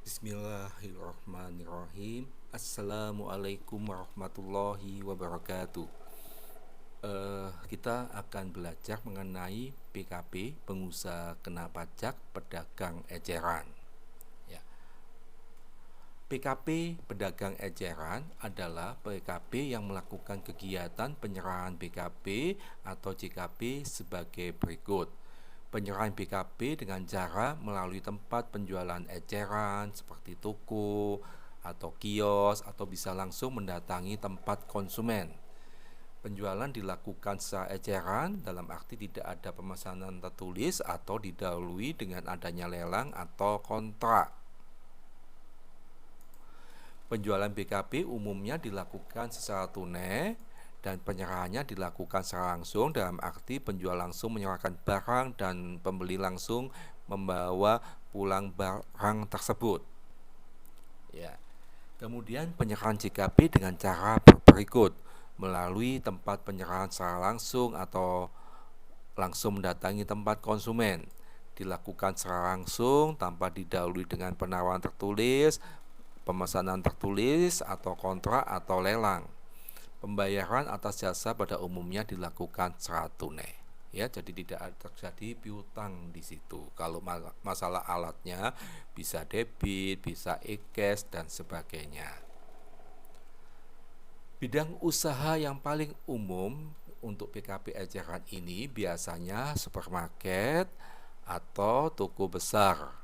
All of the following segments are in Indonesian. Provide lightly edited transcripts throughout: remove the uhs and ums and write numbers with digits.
Bismillahirrahmanirrahim. Assalamualaikum warahmatullahi wabarakatuh. Kita akan belajar mengenai PKP, pengusaha kena pajak pedagang eceran. Ya. PKP pedagang eceran adalah PKP yang melakukan kegiatan penyerahan BKP atau JKP sebagai berikut. Penyerahan BKP dengan cara melalui tempat penjualan eceran seperti toko atau kios, atau bisa langsung mendatangi tempat konsumen. Penjualan dilakukan secara eceran, dalam arti tidak ada pemesanan tertulis atau didahului dengan adanya lelang atau kontrak. Penjualan BKP umumnya dilakukan secara tunai dan penyerahannya dilakukan secara langsung, dalam arti penjual langsung menyerahkan barang dan pembeli langsung membawa pulang barang tersebut. Ya. Kemudian penyerahan JKP dengan cara berikut, melalui tempat penyerahan secara langsung atau langsung mendatangi tempat konsumen. Dilakukan secara langsung tanpa didahului dengan penawaran tertulis, pemesanan tertulis atau kontrak atau lelang. Pembayaran atas jasa pada umumnya dilakukan secara tunai. Ya, jadi tidak terjadi piutang di situ. Kalau masalah alatnya bisa debit, bisa e-cash dan sebagainya. Bidang usaha yang paling umum untuk PKP eceran ini biasanya supermarket atau toko besar,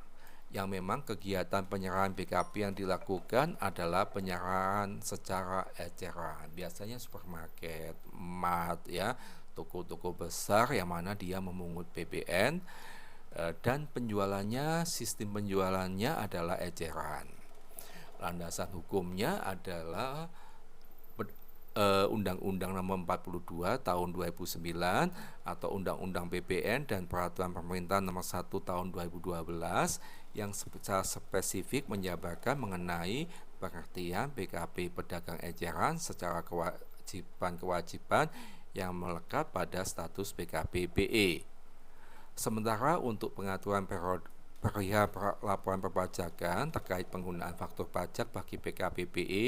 yang memang kegiatan penyerahan BKP yang dilakukan adalah penyerahan secara eceran. Biasanya supermarket, mart, ya, toko-toko besar yang mana dia memungut PPN, dan penjualannya, sistem penjualannya adalah eceran. Landasan hukumnya adalah Undang-Undang Nomor 42 Tahun 2009 atau Undang-Undang PPN dan Peraturan Pemerintah Nomor 1 Tahun 2012 yang secara spesifik menjabarkan mengenai pengertian BKP pedagang eceran secara kewajiban-kewajiban yang melekat pada status BKP BE. Sementara untuk pengaturan perihal laporan perpajakan terkait penggunaan faktur pajak bagi PKP BE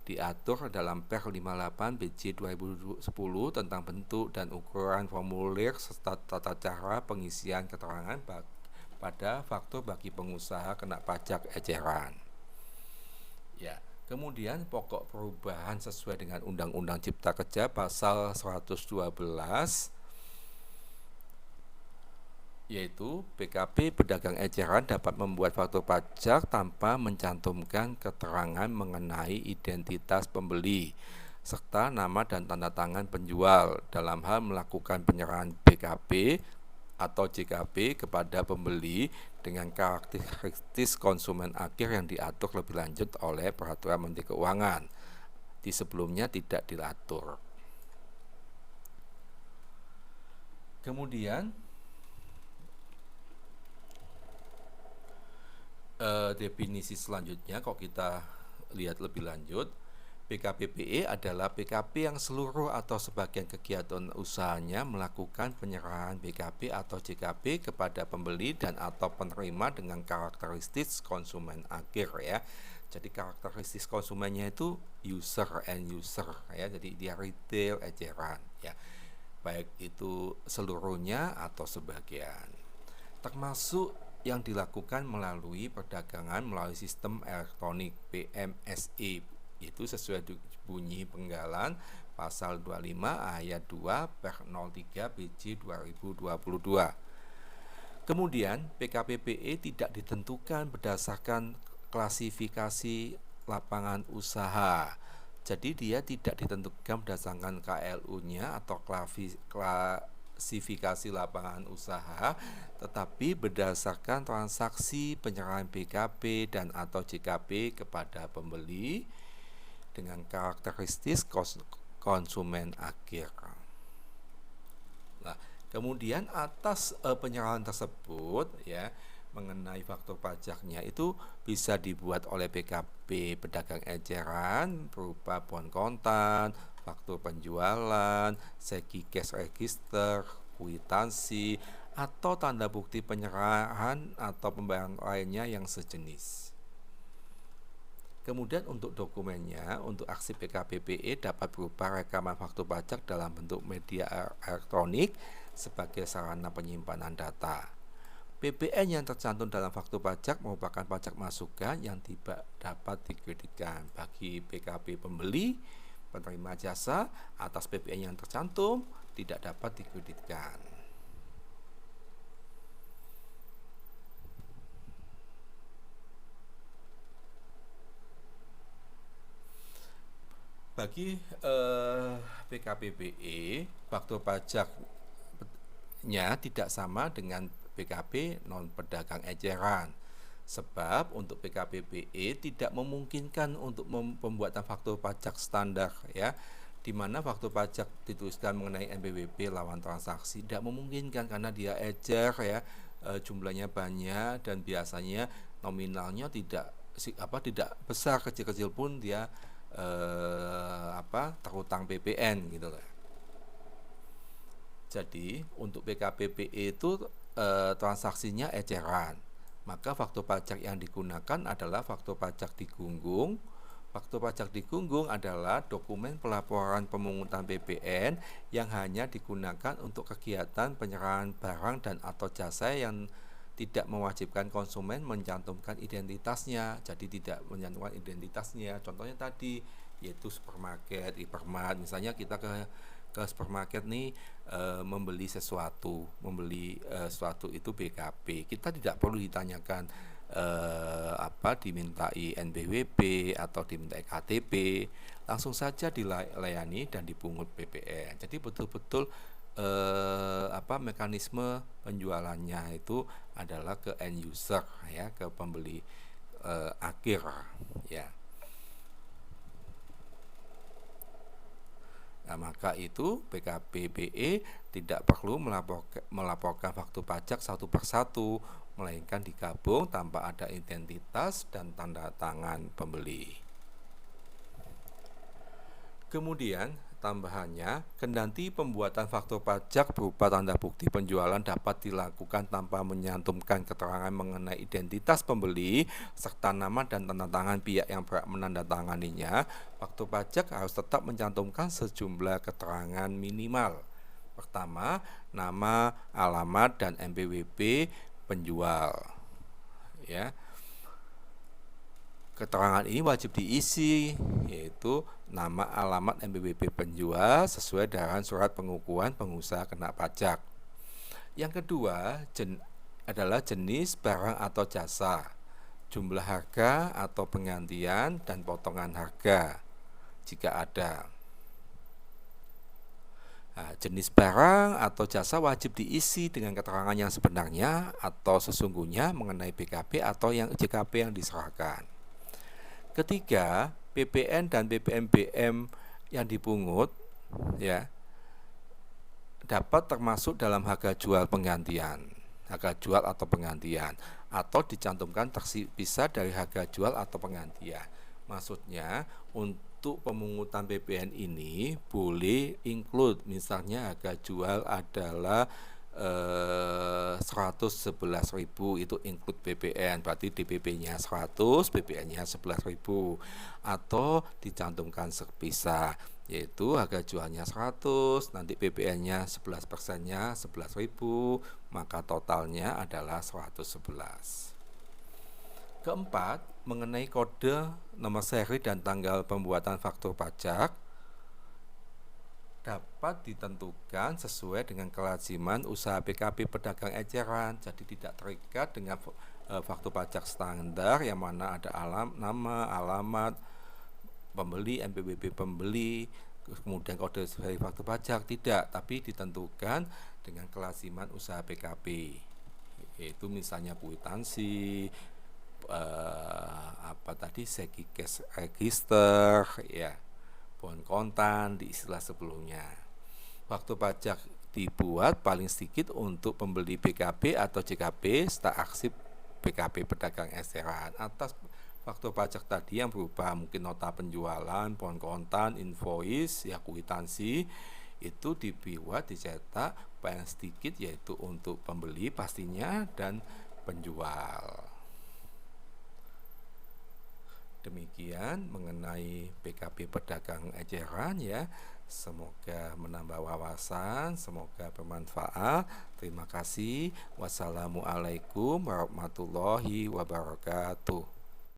diatur dalam Per 58 BJ 2010 tentang bentuk dan ukuran formulir serta tata cara pengisian keterangan pada faktur bagi pengusaha kena pajak eceran. Ya, kemudian pokok perubahan sesuai dengan Undang-Undang Cipta Kerja pasal 112, yaitu PKP pedagang eceran dapat membuat faktur pajak tanpa mencantumkan keterangan mengenai identitas pembeli serta nama dan tanda tangan penjual dalam hal melakukan penyerahan BKP atau JKP kepada pembeli dengan karakteristik konsumen akhir yang diatur lebih lanjut oleh Peraturan Menteri Keuangan. Di sebelumnya tidak diatur. Kemudian definisi selanjutnya, kalau kita lihat lebih lanjut, PKP BE adalah PKP yang seluruh atau sebagian kegiatan usahanya melakukan penyerahan BKP atau JKP kepada pembeli dan atau penerima dengan karakteristik konsumen akhir, ya. Jadi karakteristik konsumennya itu user and user, ya. Jadi dia retail eceran, ya. Baik itu seluruhnya atau sebagian. Termasuk yang dilakukan melalui perdagangan melalui sistem elektronik PMSE, itu sesuai bunyi penggalan pasal 25 ayat 2 Per 03 BJ 2022. Kemudian PKP BE tidak ditentukan berdasarkan klasifikasi lapangan usaha. Jadi dia tidak ditentukan berdasarkan KLU-nya atau klasifikasi lapangan usaha, tetapi berdasarkan transaksi penyerahan BKP dan atau JKP kepada pembeli dengan karakteristik konsumen akhir. Nah, kemudian atas penyerahan tersebut, ya, mengenai faktur pajaknya itu bisa dibuat oleh PKP pedagang eceran berupa bon kontan, faktur penjualan, segi cash register, kwitansi, atau tanda bukti penyerahan atau pembayaran lainnya yang sejenis. Kemudian untuk dokumennya, untuk aksi PKPBE dapat berupa rekaman faktur pajak dalam bentuk media elektronik sebagai sarana penyimpanan data. PPN yang tercantum dalam faktur pajak merupakan pajak masukan yang tidak dapat dikreditkan bagi PKP pembeli, penerima jasa atas PPN yang tercantum tidak dapat dikreditkan. Bagi PKPBE, faktur pajaknya tidak sama dengan PKP non pedagang eceran. Sebab untuk PKPBE tidak memungkinkan untuk pembuatan faktur pajak standar ya, di mana faktur pajak dituliskan mengenai NPWP lawan transaksi tidak memungkinkan karena dia ecer ya, jumlahnya banyak dan biasanya nominalnya tidak besar, kecil-kecil pun dia terhutang PPN gitu lah. Jadi untuk PKPBE itu transaksinya eceran, maka faktur pajak yang digunakan adalah faktur pajak digunggung. Faktur pajak digunggung adalah dokumen pelaporan pemungutan PPN yang hanya digunakan untuk kegiatan penyerahan barang dan atau jasa yang tidak mewajibkan konsumen mencantumkan identitasnya. Jadi tidak mencantumkan identitasnya. Contohnya tadi yaitu supermarket, hypermart. Misalnya kita ke supermarket nih membeli sesuatu itu BKP. Kita tidak perlu ditanyakan dimintai NPWP atau dimintai KTP, langsung saja dilayani dan dipungut PPN. Jadi betul-betul mekanisme penjualannya itu adalah ke end user ya, ke pembeli akhir ya. Nah, maka itu PKPBE tidak perlu melaporkan faktur pajak satu persatu, melainkan digabung tanpa ada identitas dan tanda tangan pembeli. Kemudian tambahannya, kendati pembuatan faktur pajak berupa tanda bukti penjualan dapat dilakukan tanpa menyantumkan keterangan mengenai identitas pembeli serta nama dan tanda tangan pihak yang berhak menandatanganinya, faktur pajak harus tetap mencantumkan sejumlah keterangan minimal. Pertama, nama, alamat, dan NPWP penjual. Ya. Keterangan ini wajib diisi, yaitu nama, alamat, NPWP penjual sesuai dengan surat pengukuhan pengusaha kena pajak. Yang kedua adalah jenis barang atau jasa, jumlah harga atau penggantian dan potongan harga jika ada. Nah, jenis barang atau jasa wajib diisi dengan keterangan yang sebenarnya atau sesungguhnya mengenai BKP atau yang JKP yang diserahkan. Ketiga, PPN dan PPNBM yang dipungut ya dapat termasuk dalam harga jual penggantian, harga jual atau penggantian, atau dicantumkan terpisah dari harga jual atau penggantian. Maksudnya untuk pemungutan PPN ini boleh include, misalnya harga jual adalah 111.000, itu include PPN, berarti DPP-nya 100, PPN-nya 11.000, atau dicantumkan terpisah, yaitu harga jualnya 100, nanti PPN-nya 11%-nya 11.000, maka totalnya adalah 111. Keempat, mengenai kode, nomor seri dan tanggal pembuatan faktur pajak dapat ditentukan sesuai dengan kelaziman usaha PKP pedagang eceran, jadi tidak terikat dengan faktur pajak standar yang mana ada nama, alamat pembeli, NPWP pembeli, kemudian kode seri faktur pajak, tidak, tapi ditentukan dengan kelaziman usaha PKP, yaitu misalnya kwitansi, segi cash register ya, bon kontan di istilah sebelumnya. Faktur pajak dibuat paling sedikit untuk pembeli BKP atau JKP serta arsip BKP pedagang eceran. Atas faktur pajak tadi yang berupa mungkin nota penjualan, bon kontan, invoice, ya kwitansi, itu dibuat, dicetak paling sedikit yaitu untuk pembeli pastinya dan penjual. Demikian mengenai PKB pedagang eceran ya. Semoga menambah wawasan, semoga bermanfaat. Terima kasih. Wassalamualaikum warahmatullahi wabarakatuh.